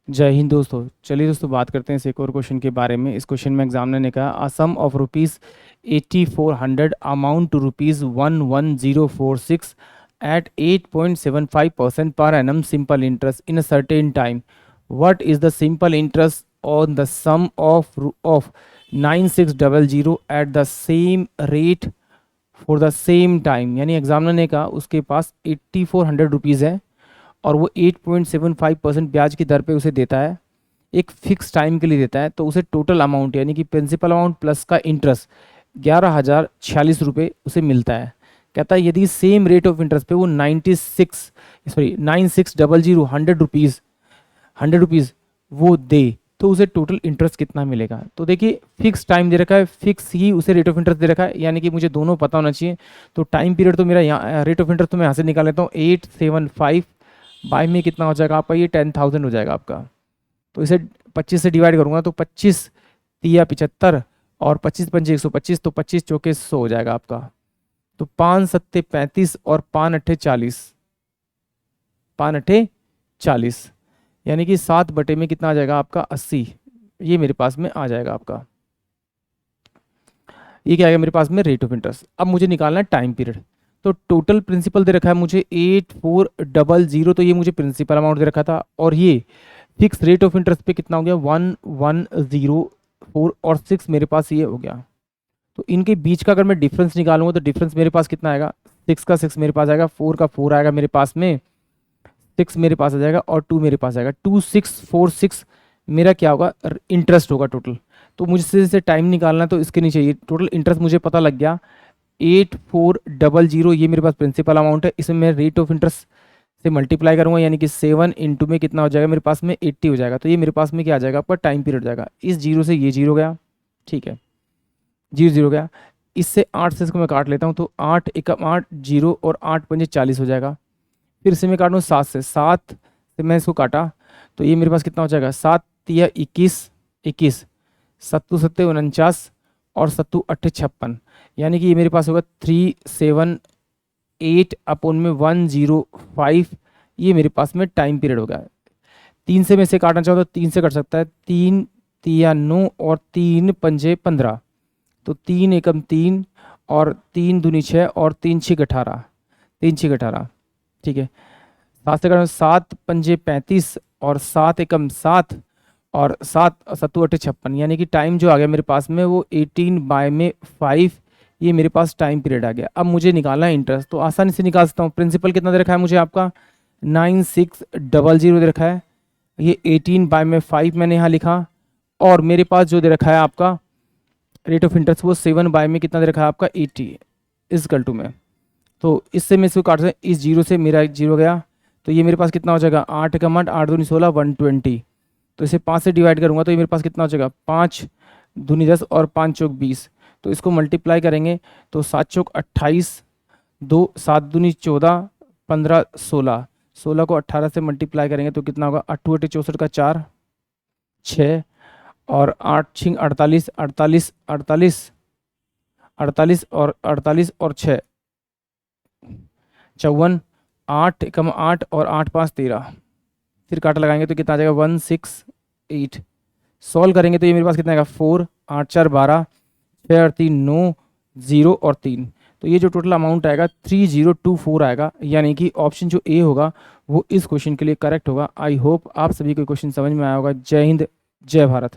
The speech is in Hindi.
जय हिंद दोस्तों। चलिए दोस्तों, बात करते हैं इस एक और क्वेश्चन के बारे में। इस क्वेश्चन में एग्जामिनर ने कहा, a sum of rupees 8400 amount to rupees 11046 at 8.75% per annum simple interest in a certain time. What is the simple interest on the sum of 9600 at the same rate for the same time. यानी एग्जामिनर ने कहा उसके पास 8400 रुपीज़ है और वो 8.75% ब्याज की दर पे उसे देता है, एक फिक्स टाइम के लिए देता है। तो उसे टोटल अमाउंट यानी कि प्रिंसिपल अमाउंट प्लस का इंटरेस्ट 11,046 रुपये उसे मिलता है। कहता है यदि सेम रेट ऑफ इंटरेस्ट पे वो 9600 100 रुपीज़ वो दे तो उसे टोटल इंटरेस्ट कितना मिलेगा। तो देखिए, फिक्स टाइम दे रखा है, फिक्स ही उसे रेट ऑफ इंटरेस्ट दे रखा है, यानी कि मुझे दोनों पता होना चाहिए। तो टाइम पीरियड तो मेरा यहाँ, रेट ऑफ इंटरेस्ट तो मैं यहाँ से निकाल लेता हूँ। 875 बाय में कितना हो जाएगा आपका, ये 10,000 हो जाएगा आपका। तो इसे 25 से डिवाइड करूंगा तो 25 तिया 75 और 25 पंजे 125, तो 25 चौके 100 हो जाएगा आपका। तो 5 सत्ते 35 और 5 अट्ठे 40, 5 अट्ठे 40, यानी कि 7 बटे में कितना आ जाएगा आपका 80। ये मेरे पास में आ जाएगा आपका। ये क्या आएगा मेरे पास में, रेट ऑफ इंटरेस्ट। अब मुझे निकालना है टाइम पीरियड। तो टोटल प्रिंसिपल दे रखा है मुझे 8400, तो ये मुझे प्रिंसिपल अमाउंट दे रखा था। और ये फिक्स रेट ऑफ इंटरेस्ट पे कितना हो गया, 1104 और 6 मेरे पास ये हो गया। तो इनके बीच का अगर मैं डिफरेंस निकालूंगा तो डिफरेंस मेरे पास कितना आएगा, 6 का 6 मेरे पास आएगा, 4 का 4 आएगा मेरे पास में, 6 मेरे पास आ जाएगा और 2 मेरे पास आएगा। 2646 मेरा क्या होगा, इंटरेस्ट होगा टोटल। तो मुझसे से टाइम निकालना है तो इसके नीचे ये टोटल इंटरेस्ट मुझे पता लग गया। 8400 ये मेरे पास प्रिंसिपल अमाउंट है, इसमें मैं रेट ऑफ इंटरेस्ट से मल्टीप्लाई करूंगा, यानी कि 7 इंटू में कितना हो जाएगा मेरे पास में 80 हो जाएगा। तो ये मेरे पास में क्या आ जाएगा आपका, टाइम पीरियड जाएगा। इस जीरो से ये जीरो गया, ठीक है, जीरो जीरो गया। इससे 8 से इसको मैं काट लेता हूँ, तो 8 एकम 8 जीरो और 8 पंजे 40 हो जाएगा। फिर से मैं काटूँ 7 से, 7 से मैं इसको काटा तो ये मेरे पास कितना हो जाएगा, 7 तिया 21 21, सत्तू सत्ते 49 और सत्तू अट्ठे 56, यानी कि ये मेरे पास होगा 378 अपॉन में 105। ये मेरे पास में टाइम पीरियड हो गया। 3 से मैं इसे काटना चाहूँ तो 3 से कट सकता है, 3 तिया 9 और 3 पंजे 15, तो 3 एकम 3 और 3 दूनी 6 और 3 छिक 18, 3 छिक 18, ठीक है। 7 से काटना, 7 पंजे 35 और 7 एकम 7 और 7 सत्तू अट्ठे 56, यानी कि टाइम जो आ गया मेरे पास में वो 18 बाय में 5। ये मेरे पास टाइम पीरियड आ गया। अब मुझे निकालना है इंटरेस्ट, तो आसानी से निकाल सकता हूँ। प्रिंसिपल कितना दे रखा है मुझे आपका, 9600 दे रखा है। ये 18 बाय में 5 मैंने यहाँ लिखा, और मेरे पास जो दे रखा है आपका रेट ऑफ इंटरेस्ट वो 7 बाय में कितना दे रखा है आपका 80 इजकल टू में। तो इससे मैं इसको काट सकता, इस जीरो से मेरा एक जीरो गया, तो ये मेरे पास कितना हो जाएगा, 8 का 8 8 दूनी 16 120। तो इसे 5 से डिवाइड करूंगा तो ये मेरे पास कितना हो जाएगा, 5 दूनी 10 और 5 चौक 20। तो इसको मल्टीप्लाई करेंगे तो 7 चौक 28, 2 7 दूनी 14 15 16, 16 को 18 से मल्टीप्लाई करेंगे तो कितना होगा, 8 8 64 का 4 6 और 8 छिंग 48 48 48 48 और 48 और 6 54, 8 कम 8 और 8 5 13। फिर काटा लगाएंगे तो कितना आ जाएगा, 168। सॉल्व करेंगे तो ये मेरे पास कितना आएगा, 4 8 4 12 6 और 3 9 0 और 3। तो ये जो टोटल अमाउंट आएगा 3024 आएगा, यानी कि ऑप्शन जो ए होगा वो इस क्वेश्चन के लिए करेक्ट होगा। आई होप आप सभी को क्वेश्चन समझ में आया होगा। जय हिंद, जय भारत।